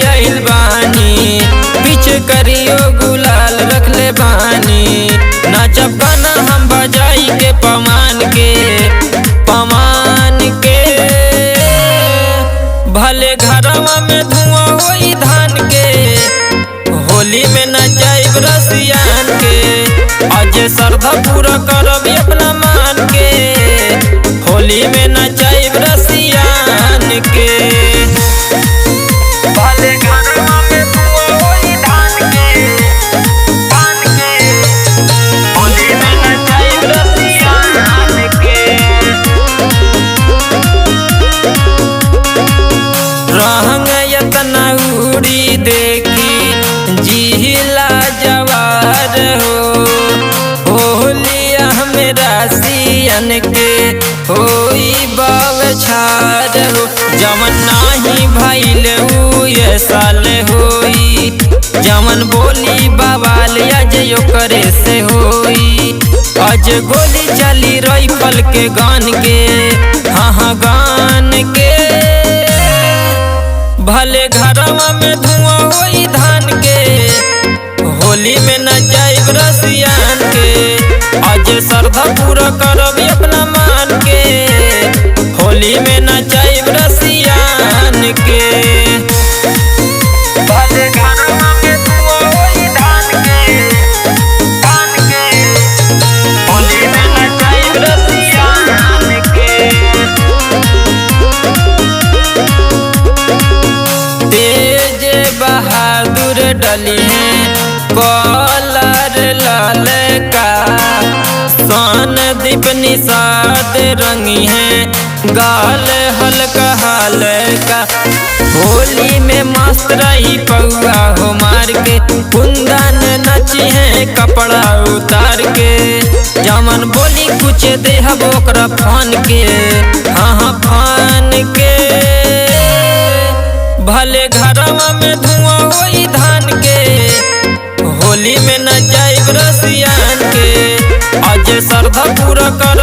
आइल बानी, पीछे करियो गुलाल रख ले बानी। नाचब गाना हम बजाई के पमान के भले घरवा में धुआं होई धान के। होली में नचाइब रसियान के, आज श्रद्धा पूरा करब अपना मान के। होली में नचाइब रसियान के। भले घरवा में धुआं होई धान के, होली में नचाइब रसियान के। रहंग यतना उड़ी देखी जिला जवार हो। होलिया में रसियन के होई बवछार हो। जमन नाही भइल उ ये साल होई, जमन बोली बवाल आज ओकरे से होई। आज गोली चली राइफल के गान के, हाँ गान के। भले घरवा में धुआं होई धान के। होली में नचाइब रसियान के, आज श्रद्धा पूरा करब अपना मान के। होली में नचाइब रसियान के। भले घरवा में धुआं होई धान के, होली में नचाइब रसियान के। तेज बहादुर डली है कॉलर लाल का, सन दीप निषाद रंगी है गाल हल्का हल्का। होली में मस्त रही पौआ हो मार के, कुंदन नची है कपड़ा उतार के। जमन बोली कुछ देहब ओकरा फान के, हाँ फान के। भले घरवा में धुआं होई धान के। होली में नचाइब रसियान के, आज श्रद्धा पूरा कर